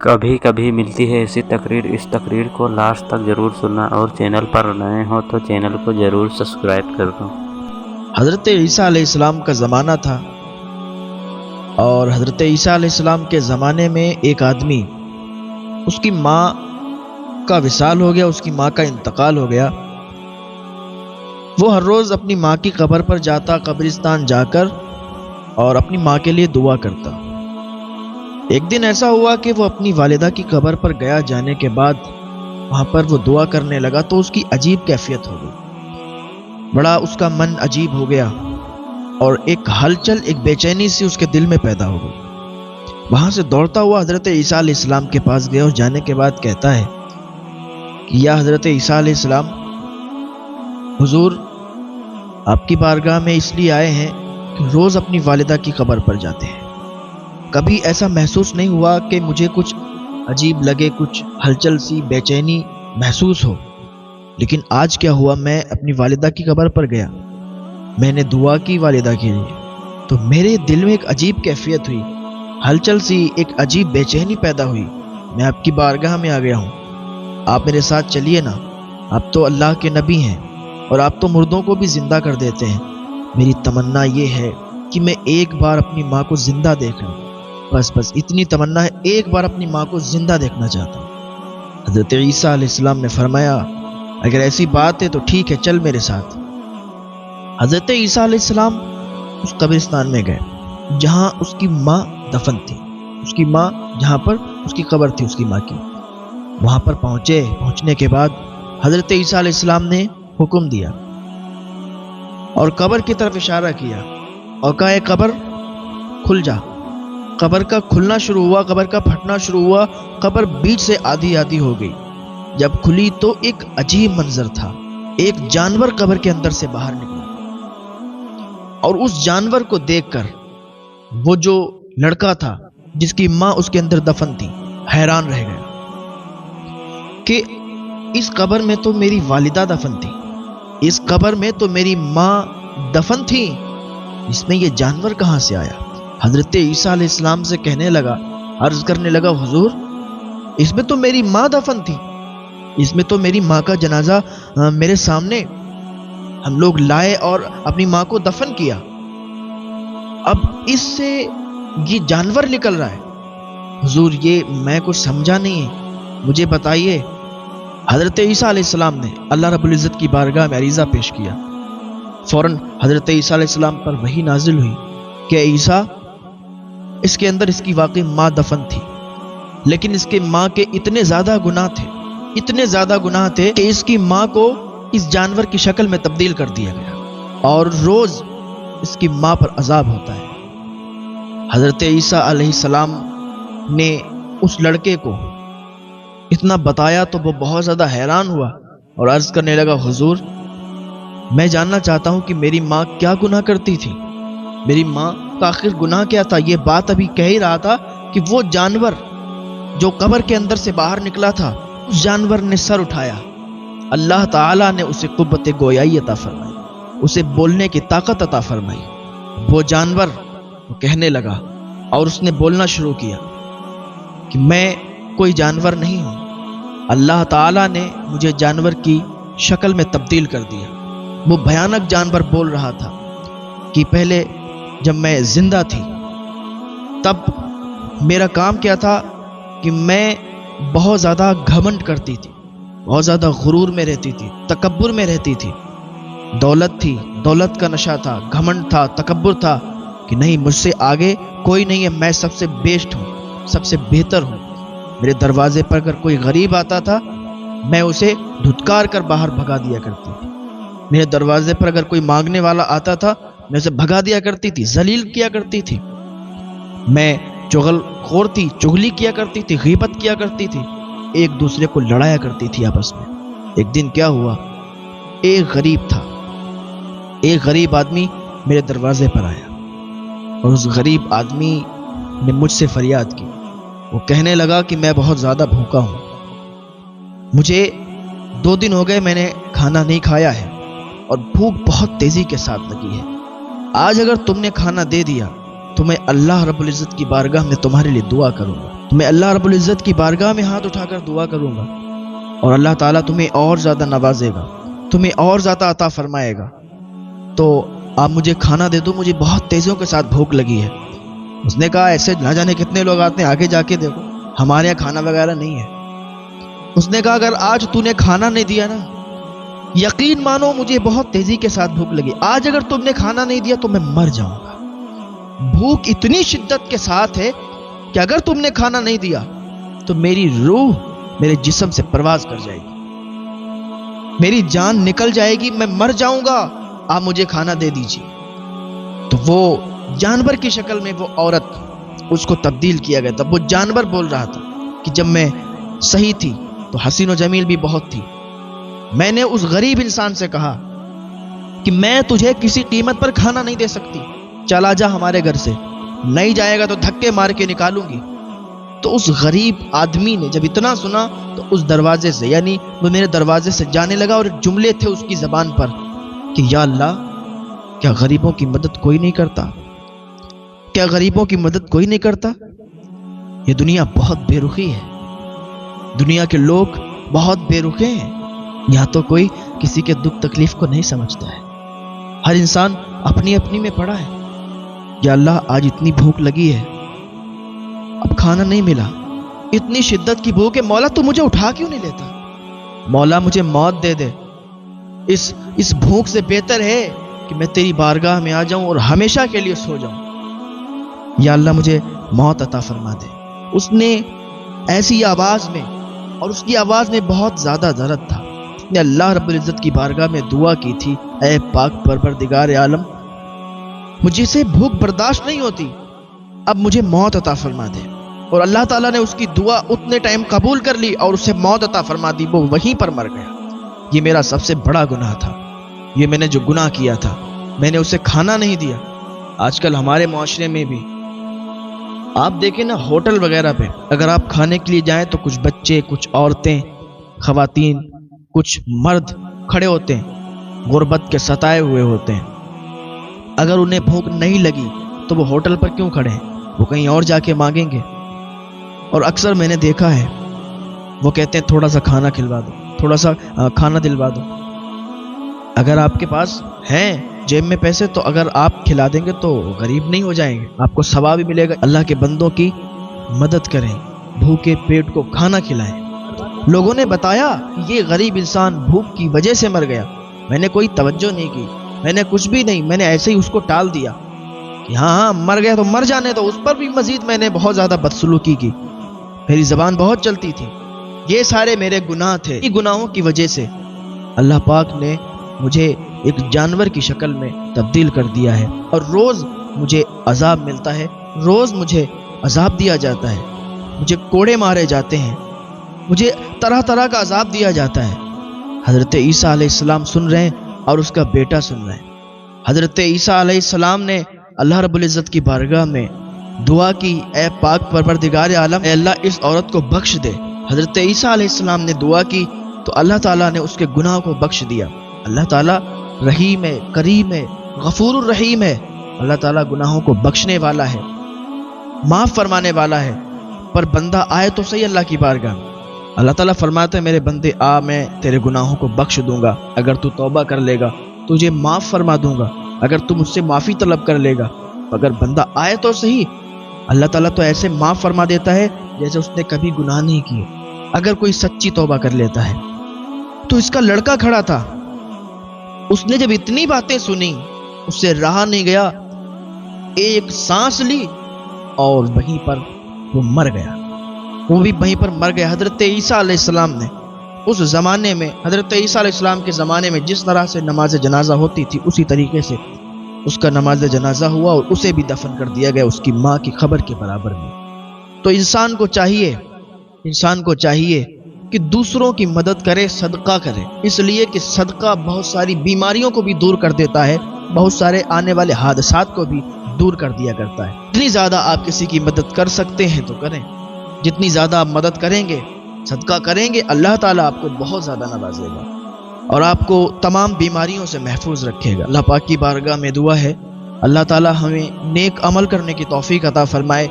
کبھی کبھی ملتی ہے ایسی تقریر، اس تقریر کو لاسٹ تک ضرور سننا، اور چینل پر نئے ہو تو چینل کو ضرور سبسکرائب کر دو۔ حضرت عیسیٰ علیہ السلام کا زمانہ تھا، اور حضرت عیسیٰ علیہ السلام کے زمانے میں ایک آدمی، اس کی ماں کا وصال ہو گیا، اس کی ماں کا انتقال ہو گیا۔ وہ ہر روز اپنی ماں کی قبر پر جاتا، قبرستان جا کر، اور اپنی ماں کے لیے دعا کرتا۔ ایک دن ایسا ہوا کہ وہ اپنی والدہ کی قبر پر گیا، جانے کے بعد وہاں پر وہ دعا کرنے لگا تو اس کی عجیب کیفیت ہو گئی، بڑا اس کا من عجیب ہو گیا، اور ایک ہلچل، ایک بے چینی سی اس کے دل میں پیدا ہو گئی۔ وہاں سے دوڑتا ہوا حضرت عیسیٰ علیہ السلام کے پاس گیا، اور جانے کے بعد کہتا ہے کہ یا حضرت عیسیٰ علیہ السلام، حضور آپ کی بارگاہ میں اس لیے آئے ہیں کہ روز اپنی والدہ کی قبر پر جاتے ہیں، کبھی ایسا محسوس نہیں ہوا کہ مجھے کچھ عجیب لگے، کچھ ہلچل سی، بے چینی محسوس ہو، لیکن آج کیا ہوا، میں اپنی والدہ کی قبر پر گیا، میں نے دعا کی والدہ کے لیے، تو میرے دل میں ایک عجیب کیفیت ہوئی، ہلچل سی، ایک عجیب بے چینی پیدا ہوئی، میں آپ کی بارگاہ میں آ گیا ہوں، آپ میرے ساتھ چلیے نا، آپ تو اللہ کے نبی ہیں، اور آپ تو مردوں کو بھی زندہ کر دیتے ہیں، میری تمنا یہ ہے کہ میں ایک بار اپنی ماں کو زندہ دیکھ لوں، بس اتنی تمنا ہے، ایک بار اپنی ماں کو زندہ دیکھنا چاہتا ہوں۔ حضرت عیسیٰ علیہ السلام نے فرمایا اگر ایسی بات ہے تو ٹھیک ہے، چل میرے ساتھ۔ حضرت عیسیٰ علیہ السلام اس قبرستان میں گئے جہاں اس کی ماں دفن تھی، اس کی ماں جہاں پر اس کی قبر تھی، اس کی ماں کی، وہاں پر پہنچنے کے بعد حضرت عیسیٰ علیہ السلام نے حکم دیا اور قبر کی طرف اشارہ کیا اور کہا اے قبر کھل جا۔ قبر کا کھلنا شروع ہوا، قبر کا پھٹنا شروع ہوا، قبر بیچ سے آدھی آدھی ہو گئی۔ جب کھلی تو ایک عجیب منظر تھا، ایک جانور قبر کے اندر سے باہر نکلا، اور اس جانور کو دیکھ کر وہ جو لڑکا تھا جس کی ماں اس کے اندر دفن تھی حیران رہ گیا کہ اس قبر میں تو میری والدہ دفن تھی، اس قبر میں تو میری ماں دفن تھی، اس میں یہ جانور کہاں سے آیا؟ حضرت عیسیٰ علیہ السلام سے کہنے لگا، عرض کرنے لگا حضور اس میں تو میری ماں دفن تھی، اس میں تو میری ماں کا جنازہ میرے سامنے ہم لوگ لائے اور اپنی ماں کو دفن کیا، اب اس سے یہ جانور نکل رہا ہے، حضور یہ میں کچھ سمجھا نہیں ہے، مجھے بتائیے۔ حضرت عیسیٰ علیہ السلام نے اللہ رب العزت کی بارگاہ میں عریضہ پیش کیا، فوراً حضرت عیسیٰ علیہ السلام پر وحی نازل ہوئی کہ عیسیٰ اس کے اندر اس کی واقعی ماں دفن تھی، لیکن اس کے ماں کے اتنے زیادہ گناہ تھے، اتنے زیادہ گناہ تھے کہ اس کی ماں کو اس جانور کی شکل میں تبدیل کر دیا گیا، اور روز اس کی ماں پر عذاب ہوتا ہے۔ حضرت عیسیٰ علیہ السلام نے اس لڑکے کو اتنا بتایا تو وہ بہت زیادہ حیران ہوا اور عرض کرنے لگا حضور میں جاننا چاہتا ہوں کہ میری ماں کیا گناہ کرتی تھی، میری ماں کا آخر گناہ کیا تھا؟ یہ بات ابھی کہہ ہی رہا تھا کہ وہ جانور جو قبر کے اندر سے باہر نکلا تھا، اس جانور نے سر اٹھایا، اللہ تعالیٰ نے اسے قوت گویائی عطا فرمائی، اسے بولنے کی طاقت عطا فرمائی۔ وہ جانور وہ کہنے لگا اور اس نے بولنا شروع کیا کہ میں کوئی جانور نہیں ہوں، اللہ تعالیٰ نے مجھے جانور کی شکل میں تبدیل کر دیا۔ وہ بھیانک جانور بول رہا تھا کہ پہلے جب میں زندہ تھی تب میرا کام کیا تھا کہ میں بہت زیادہ گھمنڈ کرتی تھی، بہت زیادہ غرور میں رہتی تھی، تکبر میں رہتی تھی، دولت تھی، دولت کا نشہ تھا، گھمنڈ تھا، تکبر تھا کہ نہیں مجھ سے آگے کوئی نہیں ہے، میں سب سے بیسٹ ہوں، سب سے بہتر ہوں۔ میرے دروازے پر اگر کوئی غریب آتا تھا میں اسے دھتکار کر باہر بھگا دیا کرتی تھی، میرے دروازے پر اگر کوئی مانگنے والا آتا تھا میں اسے بھگا دیا کرتی تھی، ذلیل کیا کرتی تھی، میں چغل خور تھی، چغلی کیا کرتی تھی، غیبت کیا کرتی تھی، ایک دوسرے کو لڑایا کرتی تھی آپس میں۔ ایک دن کیا ہوا، ایک غریب تھا، ایک غریب آدمی میرے دروازے پر آیا اور اس غریب آدمی نے مجھ سے فریاد کی، وہ کہنے لگا کہ میں بہت زیادہ بھوکا ہوں، مجھے 2 دن ہو گئے میں نے کھانا نہیں کھایا ہے اور بھوک بہت تیزی کے ساتھ لگی ہے، آج اگر تم نے کھانا دے دیا تو میں اللہ رب العزت کی بارگاہ میں تمہارے لیے دعا کروں گا، تو میں اللہ رب العزت کی بارگاہ میں ہاتھ اٹھا کر دعا کروں گا اور اللہ تعالیٰ تمہیں اور زیادہ نوازے گا، تمہیں اور زیادہ عطا فرمائے گا۔ تو آپ مجھے کھانا دے دو، مجھے بہت تیزیوں کے ساتھ بھوک لگی ہے۔ اس نے کہا ایسے نہ جانے کتنے لوگ آتے ہیں، آگے جا کے دیکھو، ہمارے یہاں کھانا وغیرہ نہیں ہے۔ اس نے کہا اگر آج تو نے کھانا نہیں دیا نا، یقین مانو مجھے بہت تیزی کے ساتھ بھوک لگی، آج اگر تم نے کھانا نہیں دیا تو میں مر جاؤں گا۔ بھوک اتنی شدت کے ساتھ ہے کہ اگر تم نے کھانا نہیں دیا تو میری روح میرے جسم سے پرواز کر جائے گی، میری جان نکل جائے گی، میں مر جاؤں گا، آپ مجھے کھانا دے دیجیے۔ تو وہ جانور کی شکل میں وہ عورت، اس کو تبدیل کیا گیا تھا۔ وہ جانور بول رہا تھا کہ جب میں صحیح تھی تو حسین و جمیل بھی بہت تھی۔ میں نے اس غریب انسان سے کہا کہ میں تجھے کسی قیمت پر کھانا نہیں دے سکتی، چلا جا ہمارے گھر سے، نہیں جائے گا تو دھکے مار کے نکالوں گی۔ تو اس غریب آدمی نے جب اتنا سنا تو اس دروازے سے، یعنی وہ میرے دروازے سے جانے لگا، اور جملے تھے اس کی زبان پر کہ یا اللہ، کیا غریبوں کی مدد کوئی نہیں کرتا؟ کیا غریبوں کی مدد کوئی نہیں کرتا؟ یہ دنیا بہت بے رخی ہے، دنیا کے لوگ بہت بے رخے ہیں، یہاں تو کوئی کسی کے دکھ تکلیف کو نہیں سمجھتا ہے، ہر انسان اپنی اپنی میں پڑا ہے۔ یا اللہ، آج اتنی بھوک لگی ہے، اب کھانا نہیں ملا، اتنی شدت کی بھوک ہے، مولا تو مجھے اٹھا کیوں نہیں لیتا؟ مولا مجھے موت دے دے، اس بھوک سے بہتر ہے کہ میں تیری بارگاہ میں آ جاؤں اور ہمیشہ کے لیے سو جاؤں۔ یا اللہ مجھے موت عطا فرما دے۔ اس نے ایسی آواز میں، اور اس کی آواز میں بہت زیادہ درد تھا، اس نے اللہ رب العزت کی بارگاہ میں دعا کی تھی، اے پاک پروردگار عالم، مجھے سے بھوک برداشت نہیں ہوتی، اب مجھے موت عطا فرما دے۔ اور اللہ تعالیٰ نے اس کی دعا اتنے ٹائم قبول کر لی اور اسے موت عطا فرما دی، وہ وہیں پر مر گیا۔ یہ میرا سب سے بڑا گناہ تھا، یہ میں نے جو گناہ کیا تھا، میں نے اسے کھانا نہیں دیا۔ آج کل ہمارے معاشرے میں بھی آپ دیکھیں نا، ہوٹل وغیرہ پہ اگر آپ کھانے کے لیے جائیں تو کچھ بچے، کچھ عورتیں، خواتین، کچھ مرد کھڑے ہوتے ہیں، غربت کے ستائے ہوئے ہوتے ہیں۔ اگر انہیں بھوک نہیں لگی تو وہ ہوٹل پر کیوں کھڑے ہیں؟ وہ کہیں اور جا کے مانگیں گے۔ اور اکثر میں نے دیکھا ہے وہ کہتے ہیں تھوڑا سا کھانا کھلوا دو، تھوڑا سا کھانا دلوا دو۔ اگر آپ کے پاس ہیں جیب میں پیسے تو اگر آپ کھلا دیں گے تو غریب نہیں ہو جائیں گے، آپ کو ثواب بھی ملے گا۔ اللہ کے بندوں کی مدد کریں، بھوکے پیٹ کو کھانا کھلائیں۔ لوگوں نے بتایا کہ یہ غریب انسان بھوک کی وجہ سے مر گیا، میں نے کوئی توجہ نہیں کی، میں نے کچھ بھی نہیں، میں نے ایسے ہی اس کو ٹال دیا کہ ہاں مر گیا تو مر جانے دو۔ اس پر بھی مزید میں نے بہت زیادہ بدسلوکی کی، میری زبان بہت چلتی تھی۔ یہ سارے میرے گناہ تھے، ان گناہوں کی وجہ سے اللہ پاک نے مجھے ایک جانور کی شکل میں تبدیل کر دیا ہے، اور روز مجھے عذاب ملتا ہے، روز مجھے عذاب دیا جاتا ہے، مجھے کوڑے مارے جاتے ہیں، مجھے طرح طرح کا عذاب دیا جاتا ہے۔ حضرت عیسیٰ علیہ السلام سن رہے ہیں اور اس کا بیٹا سن رہے ہیں۔ حضرت عیسیٰ علیہ السلام نے اللہ رب العزت کی بارگاہ میں دعا کی، اے پاک پروردگار عالم، اے اللہ اس عورت کو بخش دے۔ حضرت عیسیٰ علیہ السلام نے دعا کی تو اللہ تعالیٰ نے اس کے گناہ کو بخش دیا۔ اللہ تعالیٰ رحیم ہے، کریم ہے، غفور الرحیم ہے، اللہ تعالیٰ گناہوں کو بخشنے والا ہے، معاف فرمانے والا ہے۔ پر بندہ آئے تو صحیح اللہ کی بارگاہ میں، اللہ تعالیٰ فرماتا ہے میرے بندے آ، میں تیرے گناہوں کو بخش دوں گا، اگر تو توبہ کر لے گا تجھے معاف فرما دوں گا، اگر تو مجھ سے معافی طلب کر لے گا۔ اگر بندہ آئے تو صحیح، اللہ تعالیٰ تو ایسے معاف فرما دیتا ہے جیسے اس نے کبھی گناہ نہیں کیے، اگر کوئی سچی توبہ کر لیتا ہے۔ تو اس کا لڑکا کھڑا تھا، اس نے جب اتنی باتیں سنی اس سے رہا نہیں گیا، ایک سانس لی اور وہیں پر وہ مر گیا، وہ بھی وہیں پر مر گیا۔ حضرت عیسیٰ علیہ السلام نے اس زمانے میں، حضرت عیسیٰ علیہ السلام کے زمانے میں جس طرح سے نماز جنازہ ہوتی تھی اسی طریقے سے اس کا نماز جنازہ ہوا اور اسے بھی دفن کر دیا گیا، اس کی ماں کی خبر کے برابر میں۔ تو انسان کو چاہیے کہ دوسروں کی مدد کرے، صدقہ کرے، اس لیے کہ صدقہ بہت ساری بیماریوں کو بھی دور کر دیتا ہے، بہت سارے آنے والے حادثات کو بھی دور کر دیا کرتا ہے۔ جتنی زیادہ آپ کسی کی مدد کر سکتے ہیں تو کریں، جتنی زیادہ آپ مدد کریں گے، صدقہ کریں گے، اللہ تعالیٰ آپ کو بہت زیادہ نوازے گا اور آپ کو تمام بیماریوں سے محفوظ رکھے گا۔ اللہ پاک کی بارگاہ میں دعا ہے اللہ تعالیٰ ہمیں نیک عمل کرنے کی توفیق عطا فرمائے۔